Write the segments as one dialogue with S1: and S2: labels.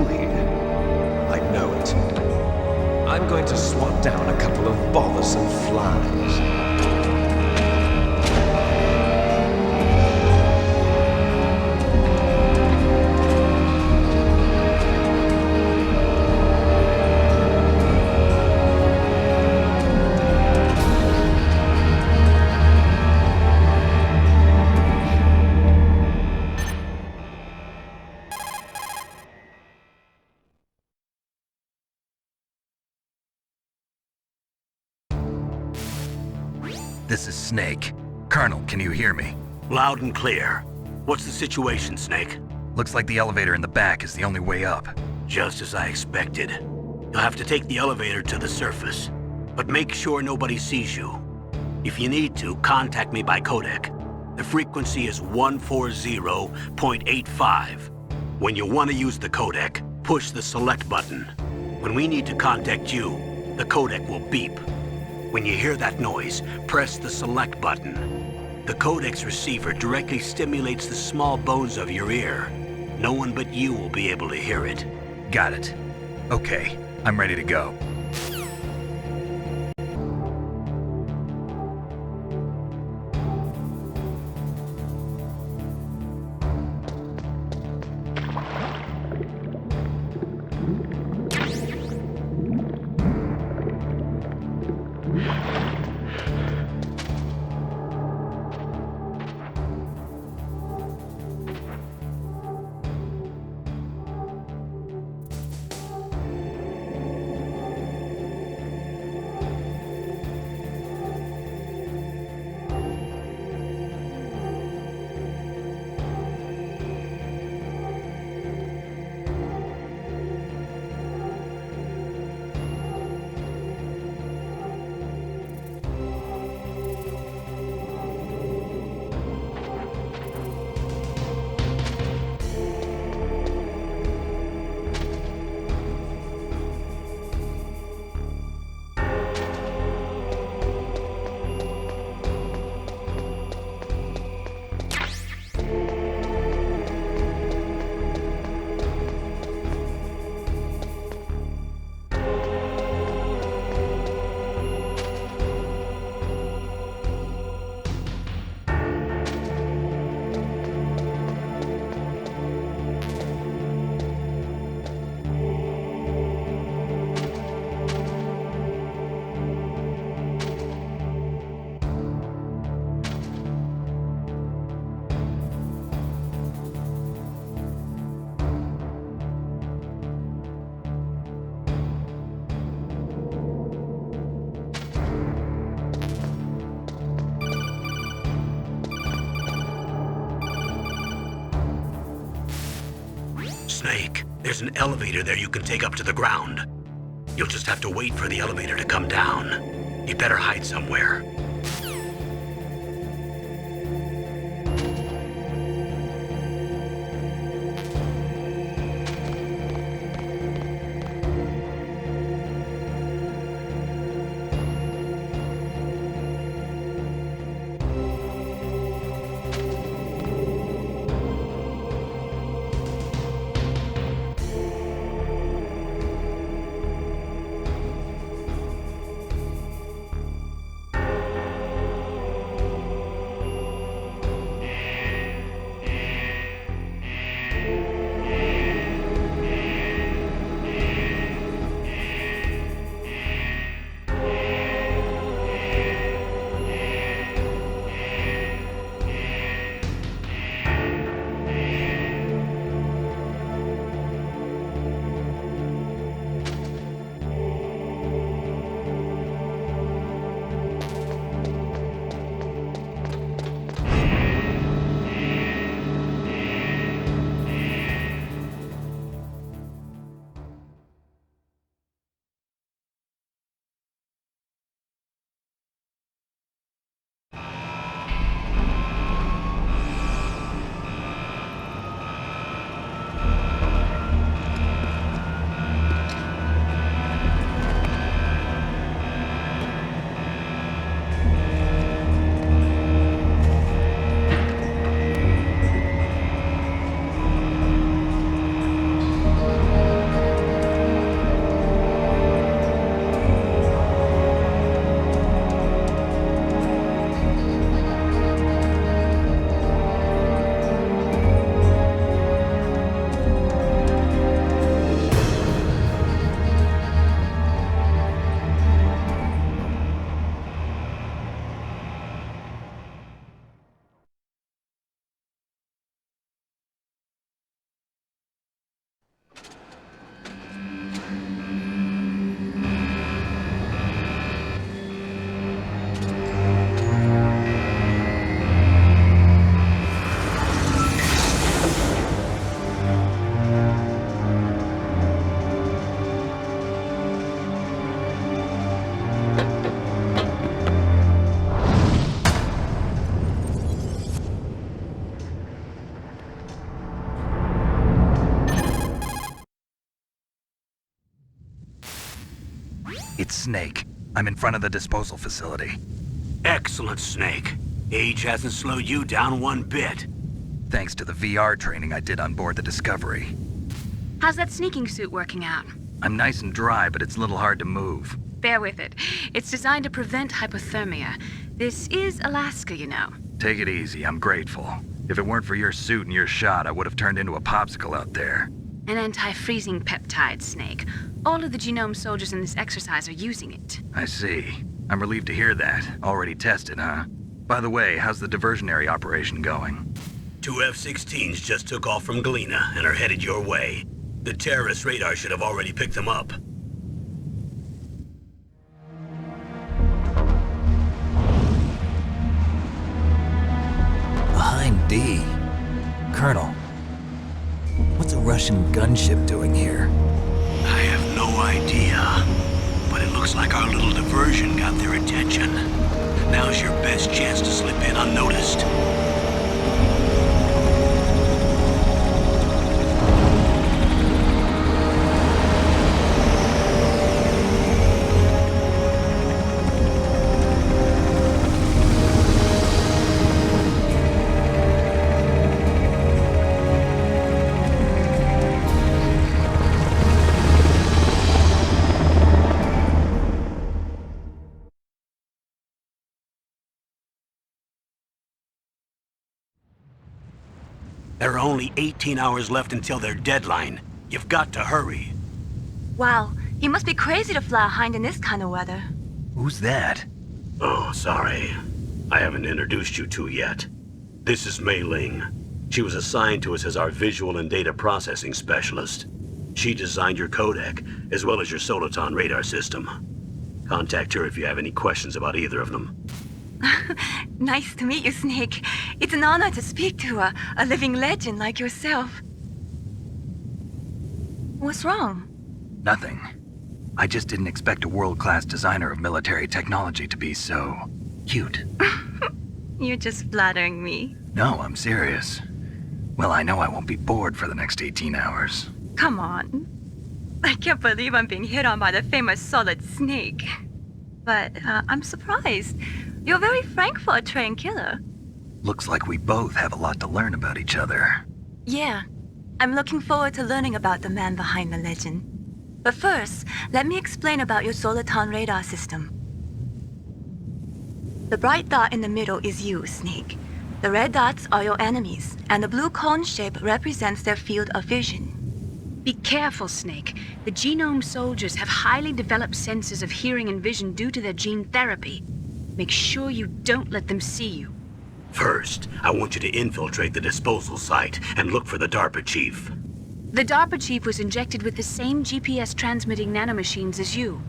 S1: through here. I know it. I'm going to swat down a couple of bothersome flies.
S2: This is Snake. Colonel, can you hear me?
S3: Loud and clear. What's the situation, Snake?
S2: Looks like the elevator in the back is the only way up.
S3: Just as I expected. You'll have to take the elevator to the surface, but make sure nobody sees you. If you need to, contact me by codec. The frequency is 140.85. When you want to use the codec, push the select button. When we need to contact you, the codec will beep. When you hear that noise, press the select button. The codec's receiver directly stimulates the small bones of your ear. No one but you will be able to hear it.
S2: Got it. Okay, I'm ready to go.
S3: Snake, there's an elevator there you can take up to the ground. You'll just have to wait for the elevator to come down. You'd better hide somewhere.
S2: It's Snake. I'm in front of the disposal facility.
S3: Excellent, Snake. Age hasn't slowed you down one bit.
S2: Thanks to the VR training I did on board the Discovery.
S4: How's that sneaking suit working out?
S2: I'm nice and dry, but it's a little hard to move.
S4: Bear with it. It's designed to prevent hypothermia. This is Alaska, you know.
S2: Take it easy, I'm grateful. If it weren't for your suit and your shot, I would have turned into a popsicle out there.
S4: An anti-freezing peptide, Snake. All of the genome soldiers in this exercise are using it.
S2: I see. I'm relieved to hear that. Already tested, huh? By the way, how's the diversionary operation going?
S3: 2 F-16s just took off from Galena and are headed your way. The terrorist radar should have already picked them up.
S5: Behind D. Colonel, what's a Russian gunship doing here?
S3: I have no idea, but it looks like our little diversion got their attention. Now's your best chance to slip in unnoticed. There are only 18 hours left until their deadline. You've got to hurry.
S6: Wow, you must be crazy to fly a hind in this kind of weather.
S2: Who's that?
S3: Oh, sorry. I haven't introduced you to yet. This is Mei Ling. She was assigned to us as our visual and data processing specialist. She designed your codec, as well as your Soliton radar system. Contact her if you have any questions about either of them.
S6: Nice to meet you, Snake. It's an honor to speak to a living legend like yourself. What's wrong?
S2: Nothing. I just didn't expect a world-class designer of military technology to be so cute.
S6: You're just flattering me.
S2: No, I'm serious. Well, I know I won't be bored for the next 18 hours.
S6: Come on. I can't believe I'm being hit on by the famous Solid Snake. But I'm surprised. You're very frank for a trained killer.
S2: Looks like we both have a lot to learn about each other.
S6: Yeah. I'm looking forward to learning about the man behind the legend. But first, let me explain about your Soliton radar system. The bright dot in the middle is you, Snake. The red dots are your enemies, and the blue cone shape represents their field of vision.
S4: Be careful, Snake. The genome soldiers have highly developed senses of hearing and vision due to their gene therapy. Make sure you don't let them see you.
S3: First, I want you to infiltrate the disposal site and look for the DARPA Chief.
S4: The DARPA Chief was injected with the same GPS transmitting nanomachines as you.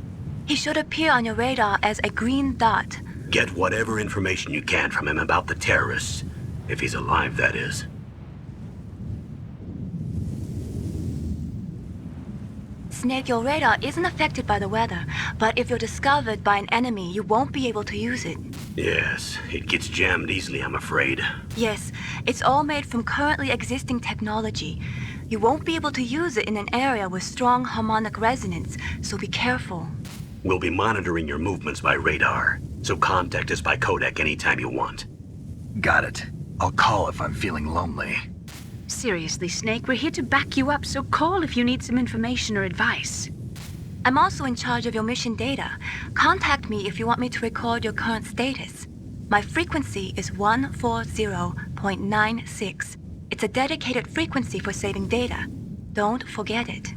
S6: He should appear on your radar as a green dot.
S3: Get whatever information you can from him about the terrorists. If he's alive, that is.
S6: Snake, your radar isn't affected by the weather, but if you're discovered by an enemy, you won't be able to use it.
S3: Yes, it gets jammed easily, I'm afraid.
S6: Yes, it's all made from currently existing technology. You won't be able to use it in an area with strong harmonic resonance, so be careful.
S3: We'll be monitoring your movements by radar, so contact us by codec anytime you want.
S2: Got it. I'll call if I'm feeling lonely.
S4: Seriously, Snake, we're here to back you up, so call if you need some information or advice.
S6: I'm also in charge of your mission data. Contact me if you want me to record your current status. My frequency is 140.96. It's a dedicated frequency for saving data. Don't forget it.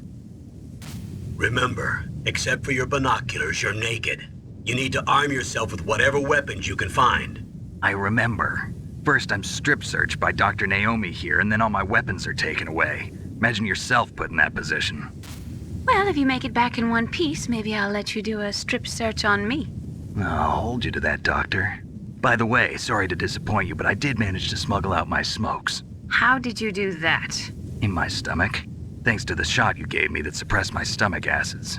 S3: Remember, except for your binoculars, you're naked. You need to arm yourself with whatever weapons you can find.
S2: I remember. First, I'm strip searched by Dr. Naomi here, and then all my weapons are taken away. Imagine yourself put in that position.
S4: Well, if you make it back in one piece, maybe I'll let you do a strip search on me.
S2: I'll hold you to that, Doctor. By the way, sorry to disappoint you, but I did manage to smuggle out my smokes.
S4: How did you do that?
S2: In my stomach. Thanks to the shot you gave me that suppressed my stomach acids.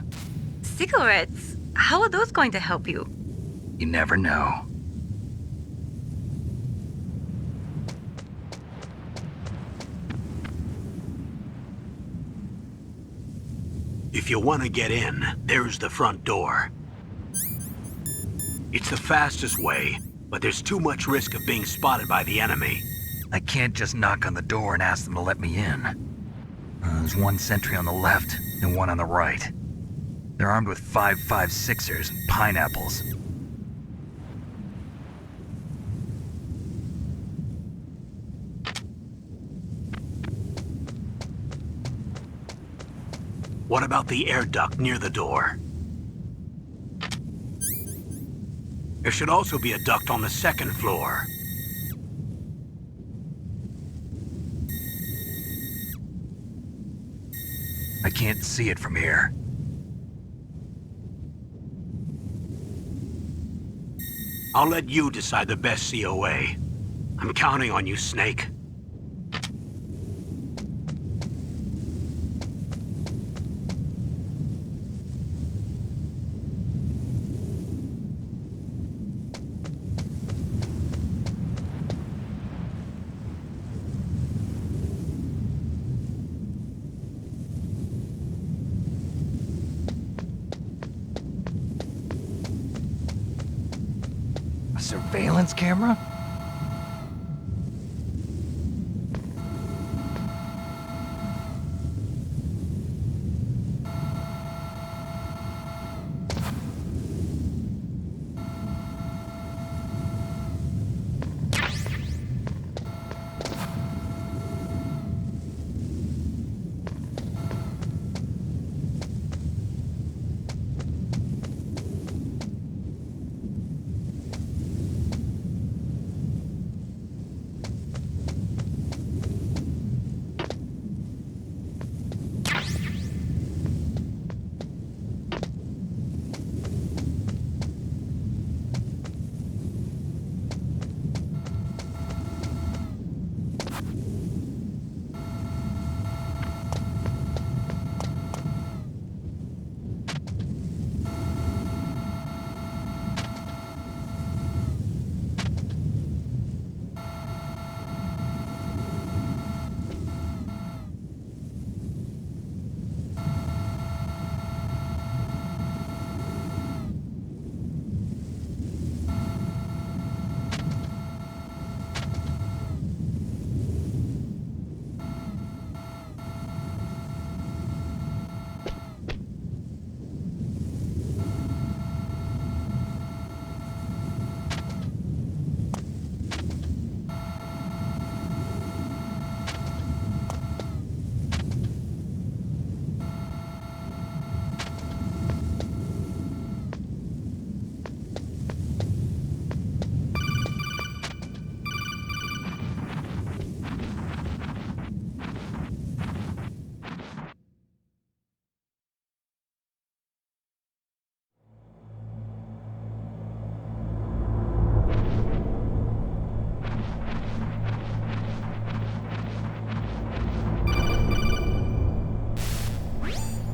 S6: Cigarettes? How are those going to help you?
S2: You never know.
S3: If you want to get in, there's the front door. It's the fastest way, but there's too much risk of being spotted by the enemy.
S2: I can't just knock on the door and ask them to let me in. There's one sentry on the left and one on the right. They're armed with 5.56ers and pineapples.
S3: What about the air duct near the door? There should also be a duct on the second floor.
S2: I can't see it from here.
S3: I'll let you decide the best COA. I'm counting on you, Snake.
S2: A surveillance camera?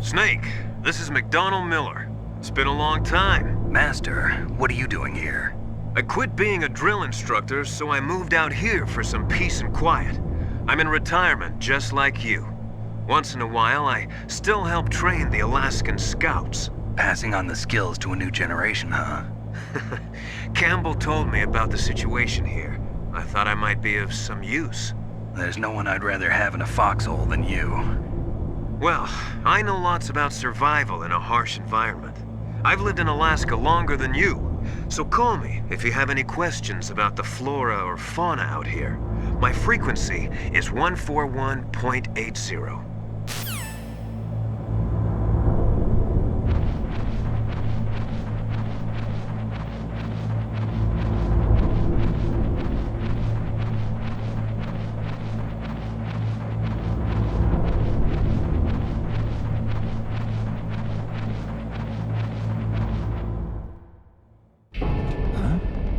S1: Snake, this is McDonald Miller. It's been a long time.
S2: Master, what are you doing here?
S1: I quit being a drill instructor, so I moved out here for some peace and quiet. I'm in retirement, just like you. Once in a while, I still help train the Alaskan Scouts.
S2: Passing on the skills to a new generation, huh?
S1: Campbell told me about the situation here. I thought I might be of some use.
S2: There's no one I'd rather have in a foxhole than you.
S1: Well, I know lots about survival in a harsh environment. I've lived in Alaska longer than you, so call me if you have any questions about the flora or fauna out here. My frequency is 141.80.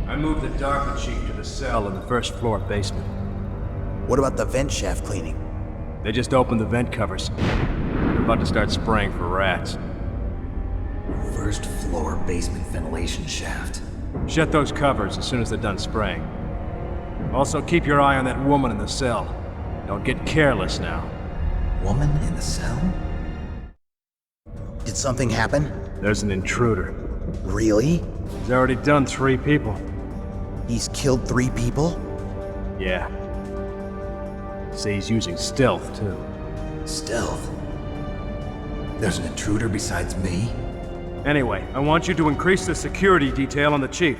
S7: I moved the DARPA Chief to the cell in the first floor basement.
S8: What about the vent shaft cleaning?
S7: They just opened the vent covers. They're about to start spraying for rats.
S5: First floor basement ventilation shaft.
S7: Shut those covers as soon as they're done spraying. Also, keep your eye on that woman in the cell. Don't get careless now.
S5: Woman in the cell?
S8: Did something happen?
S7: There's an intruder.
S8: Really?
S7: He's already done 3 people.
S8: He's killed 3 people?
S7: Yeah. Say he's using stealth, too.
S5: Stealth? There's an intruder besides me?
S7: Anyway, I want you to increase the security detail on the Chief.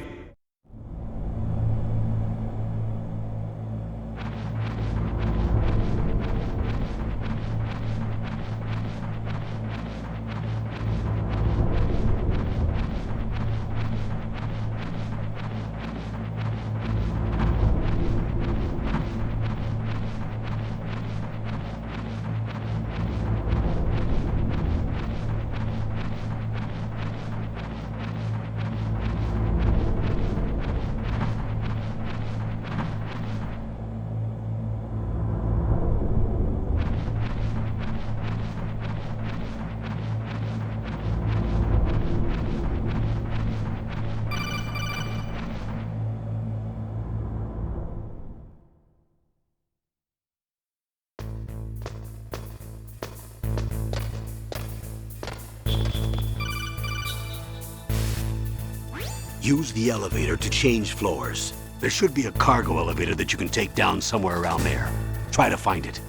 S3: Use the elevator to change floors. There should be a cargo elevator that you can take down somewhere around there. Try to find it.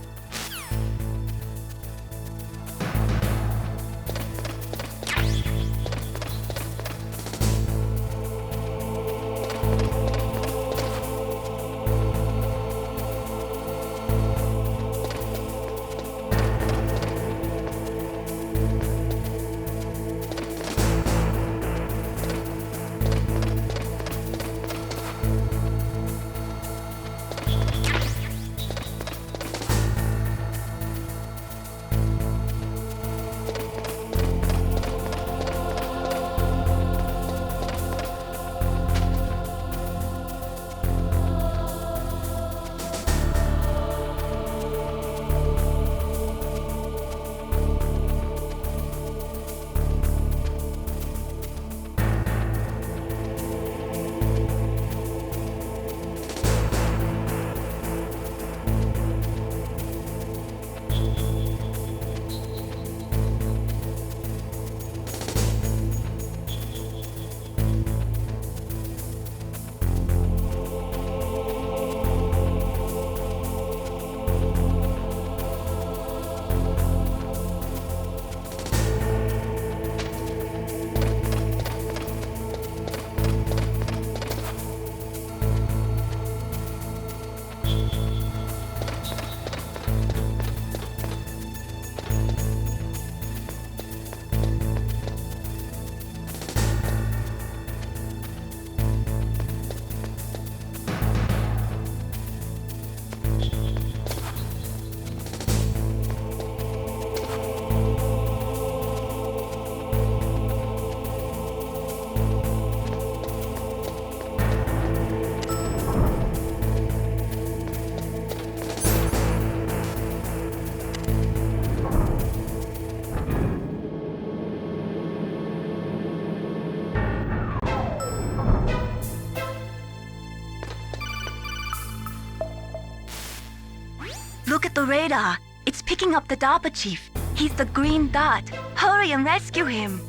S6: Look at the radar. It's picking up the DARPA Chief. He's the green dot. Hurry and rescue him.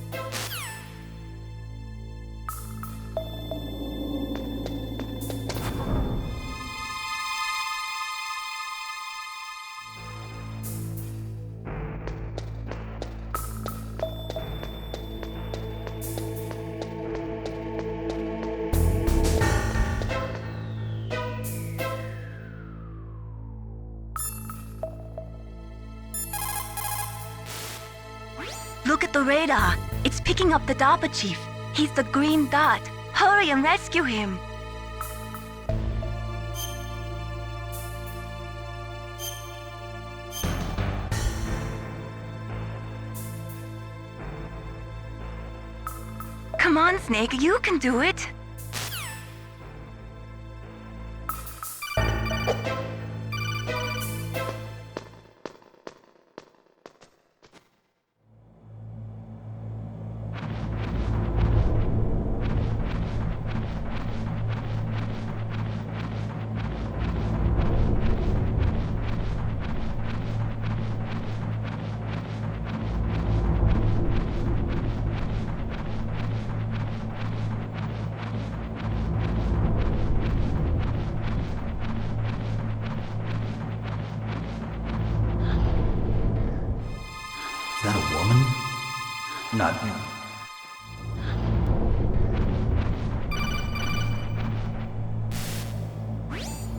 S6: Look at the radar. It's picking up the DARPA Chief. He's the green dot. Hurry and rescue him. Come on, Snake, you can do it.
S2: Not...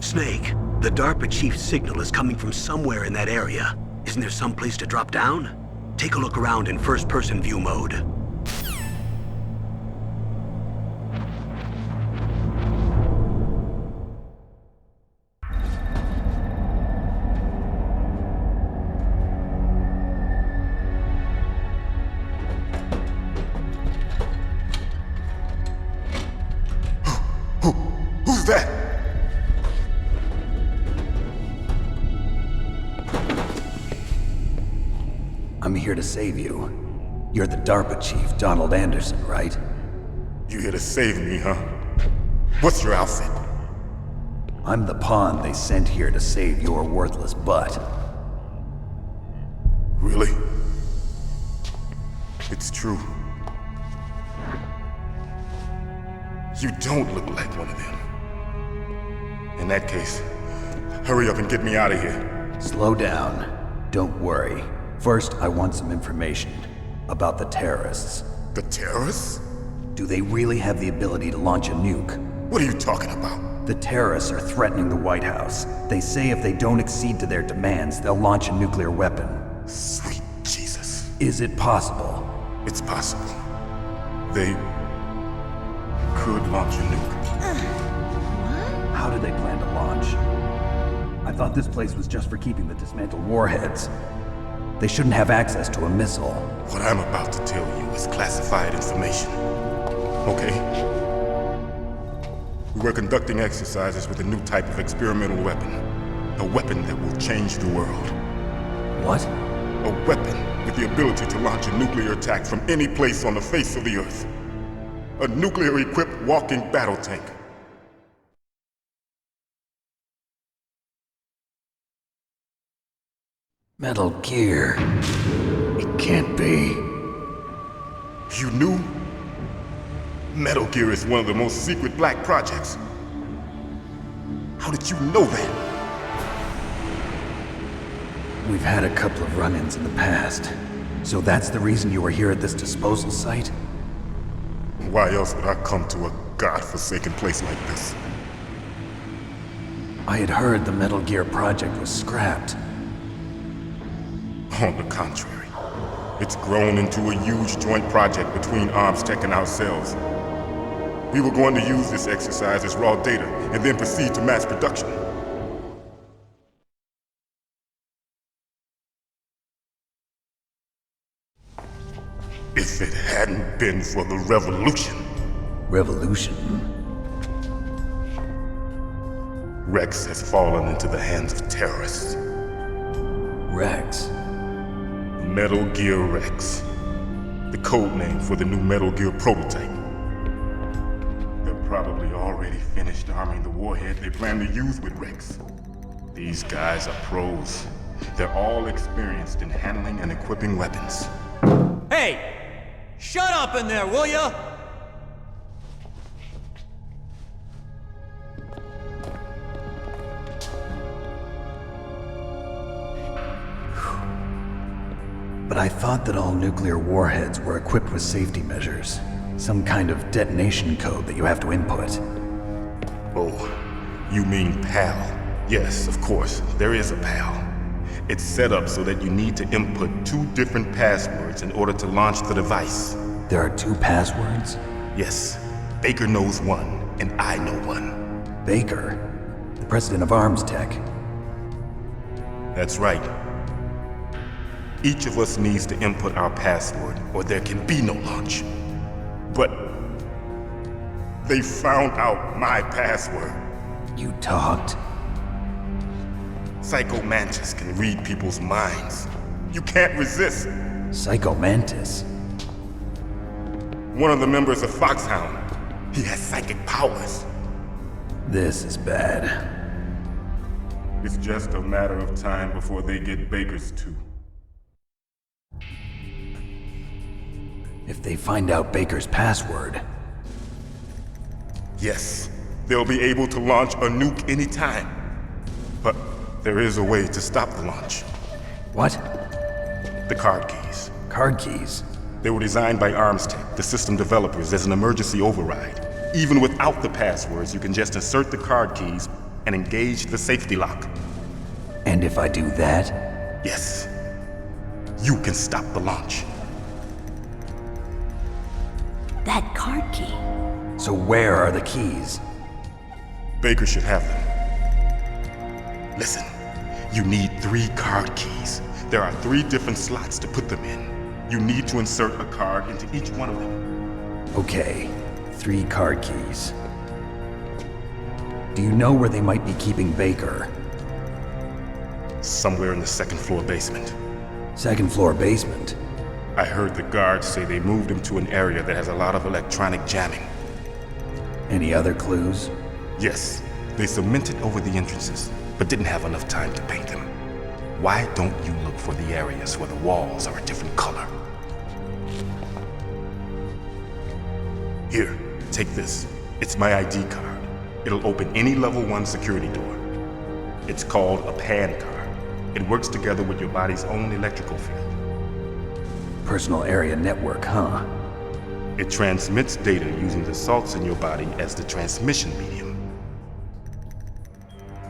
S3: Snake, the DARPA Chief's signal is coming from somewhere in that area. Isn't there some place to drop down? Take a look around in first-person view mode.
S9: Who's that?
S2: I'm here to save you. You're the DARPA Chief Donald Anderson, right?
S9: You here to save me, huh? What's your outfit?
S2: I'm the pawn they sent here to save your worthless butt.
S9: Really? It's true. You don't look like one of them. In that case, hurry up and get me out of here.
S2: Slow down. Don't worry. First, I want some information about the terrorists.
S9: The terrorists?
S2: Do they really have the ability to launch a nuke?
S9: What are you talking about?
S2: The terrorists are threatening the White House. They say if they don't accede to their demands, they'll launch a nuclear weapon.
S9: Sweet Jesus.
S2: Is it possible?
S9: It's possible. They could launch a nuke.
S2: How do they plan to launch? I thought this place was just for keeping the dismantled warheads. They shouldn't have access to a missile.
S9: What I'm about to tell you is classified information. Okay? We were conducting exercises with a new type of experimental weapon. A weapon that will change the world.
S2: What?
S9: A weapon with the ability to launch a nuclear attack from any place on the face of the Earth. A nuclear-equipped walking battle tank.
S2: Metal Gear. It can't be.
S9: You knew? Metal Gear is one of the most secret black projects. How did you know that?
S2: We've had a couple of run-ins in the past. So that's the reason you were here at this disposal site?
S9: Why else would I come to a godforsaken place like this?
S2: I had heard the Metal Gear project was scrapped.
S9: On the contrary, it's grown into a huge joint project between Arms Tech and ourselves. We were going to use this exercise as raw data and then proceed to mass production. If it hadn't been for the revolution.
S2: Revolution?
S9: Rex has fallen into the hands of terrorists.
S2: Rex?
S9: Metal Gear Rex. The code name for the new Metal Gear prototype. They're probably already finished arming the warhead they plan to use with Rex. These guys are pros. They're all experienced in handling and equipping weapons.
S5: Hey! Shut up in there, will ya?
S2: But I thought that all nuclear warheads were equipped with safety measures. Some kind of detonation code that you have to input.
S9: Oh, you mean PAL? Yes, of course, there is a PAL. It's set up so that you need to input 2 different passwords in order to launch the device.
S2: There are 2 passwords?
S9: Yes, Baker knows one, and I know one.
S2: Baker? The president of Arms Tech?
S9: That's right. Each of us needs to input our password, or there can be no launch. But they found out my password.
S2: You talked?
S9: Psycho Mantis can read people's minds. You can't resist.
S2: Psycho Mantis?
S9: One of the members of FOXHOUND. He has psychic powers.
S2: This is bad.
S9: It's just a matter of time before they get Baker's too.
S2: If they find out Baker's password...
S9: Yes, they'll be able to launch a nuke anytime. But there is a way to stop the launch.
S2: What?
S9: The card keys.
S2: Card keys?
S9: They were designed by Armstech, the system developers, as an emergency override. Even without the passwords, you can just insert the card keys and engage the safety lock.
S2: And if I do that?
S9: Yes. You can stop the launch.
S10: That card key.
S2: So where are the keys?
S9: Baker should have them. Listen, you need 3 card keys. There are 3 different slots to put them in. You need to insert a card into each one of them.
S2: Okay, 3 card keys. Do you know where they might be keeping Baker?
S9: Somewhere in the 2nd floor basement.
S2: 2nd floor basement?
S9: I heard the guards say they moved him to an area that has a lot of electronic jamming.
S2: Any other clues?
S9: Yes, they cemented over the entrances, but didn't have enough time to paint them. Why don't you look for the areas where the walls are a different color? Here, take this. It's my ID card. It'll open any level 1 security door. It's called a PAN card. It works together with your body's own electrical field.
S2: Personal area network, huh?
S9: It transmits data using the salts in your body as the transmission medium.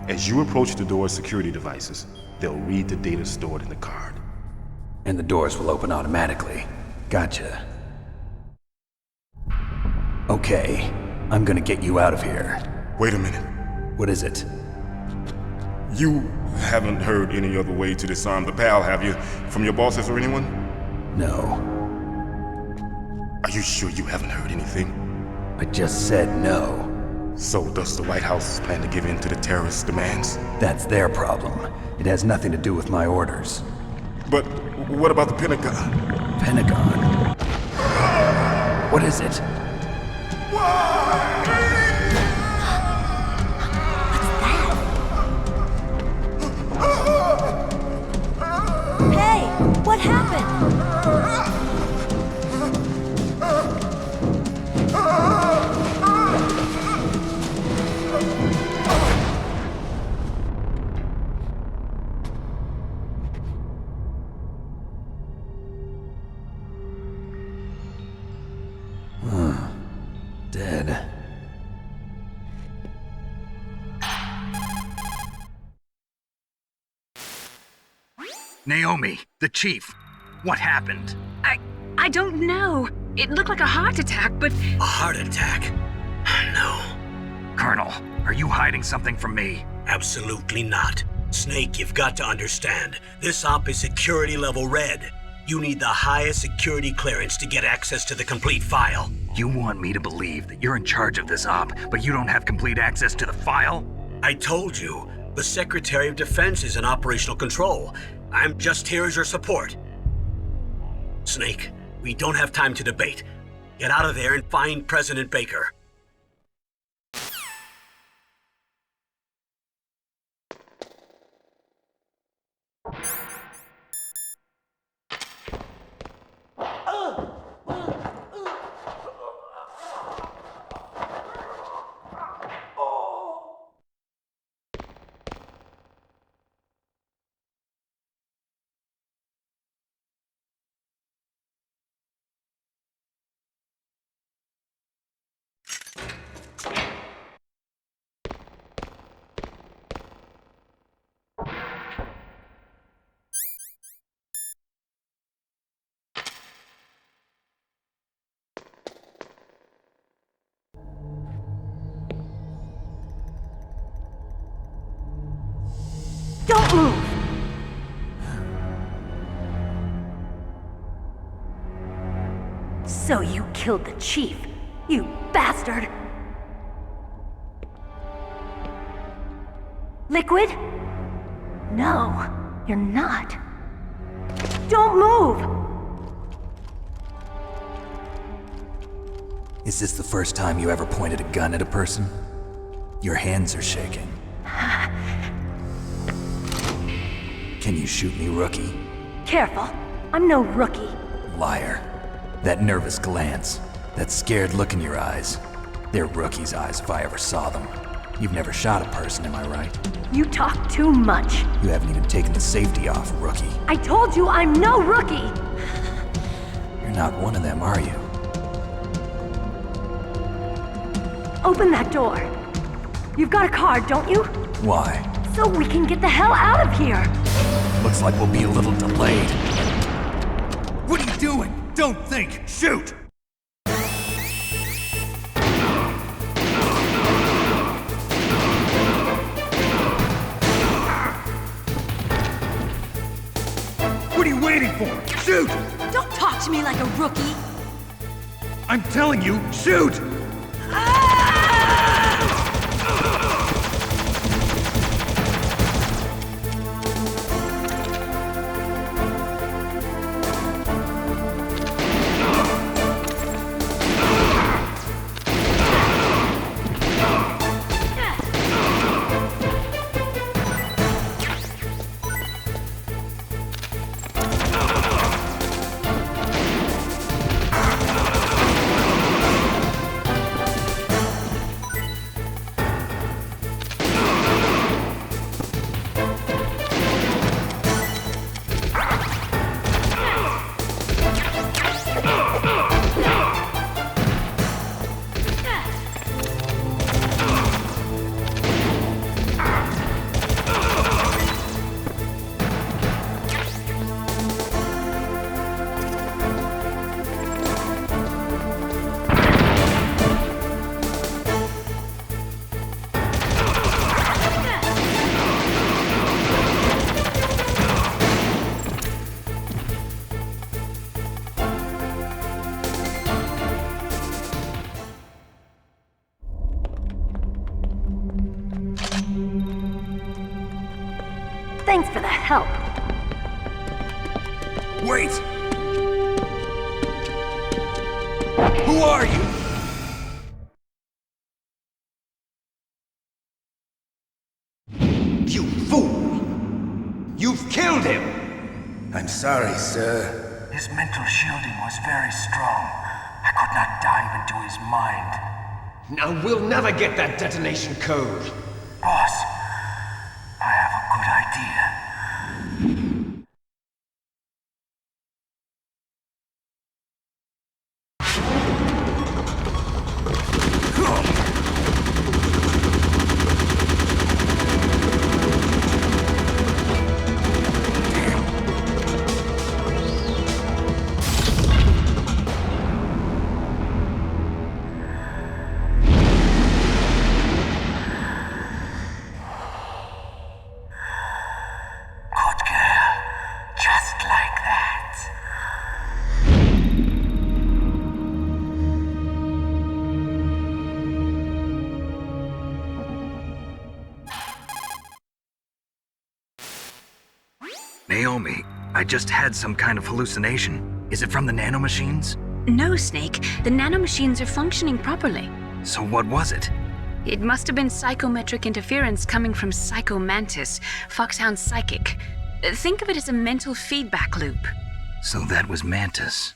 S9: As you approach the door's security devices, they'll read the data stored in the card.
S2: And the doors will open automatically. Gotcha. Okay, I'm gonna get you out of here.
S9: Wait a minute.
S2: What is it?
S9: You haven't heard any other way to disarm the PAL, have you? From your bosses or anyone?
S2: No.
S9: Are you sure you haven't heard anything?
S2: I just said no.
S9: So does the White House plan to give in to the terrorists' demands?
S2: That's their problem. It has nothing to do with my orders.
S9: But what about the Pentagon?
S2: Pentagon? What is it?
S10: Hey, what happened?
S2: Dead. Naomi, the chief. What happened?
S4: I don't know. It looked like a heart attack, but
S3: A heart attack? No,
S2: Colonel, are you hiding something from me?
S3: absolutely not. Snake, you've got to understand. This op is security level red. You need the highest security clearance to get access to the complete file.
S2: You want me to believe that you're in charge of this op, but you don't have complete access to the file?
S3: I told you, the Secretary of Defense is in operational control. I'm just here as your support. Snake, we don't have time to debate. Get out of there and find President Baker.
S10: Don't move! So you killed the chief, you bastard! Liquid? No, you're not. Don't move!
S5: Is this the first time you ever pointed a gun at a person? Your hands are shaking. Can you shoot me, rookie?
S10: Careful, I'm no rookie.
S5: Liar. That nervous glance, that scared look in your eyes. They're rookie's eyes if I ever saw them. You've never shot a person, am I right?
S10: You talk too much.
S5: You haven't even taken the safety off, rookie.
S10: I told you I'm no rookie!
S5: You're Not one of them, are you?
S10: Open that door. You've got a card, don't you?
S5: Why?
S10: So we can get the hell out of here.
S5: Looks like we'll be a little delayed.
S2: What are you doing? Don't think! Shoot! What are you waiting for? Shoot!
S4: Don't talk to me like a rookie.
S2: I'm telling you, shoot!
S10: Thanks for the help.
S2: Wait! Who are you?
S11: You fool! You've killed him! I'm sorry, sir.
S12: His mental shielding was very strong. I could not dive into his mind.
S11: Now we'll never get that detonation code.
S12: Boss, I have a good idea.
S2: Naomi, I just had some kind of hallucination. Is it from the nanomachines?
S4: No, Snake. The nanomachines are functioning properly.
S2: So what was it?
S4: It must have been psychometric interference coming from Psycho Mantis, Foxhound's psychic. Think of it as a mental feedback loop.
S2: So that was Mantis.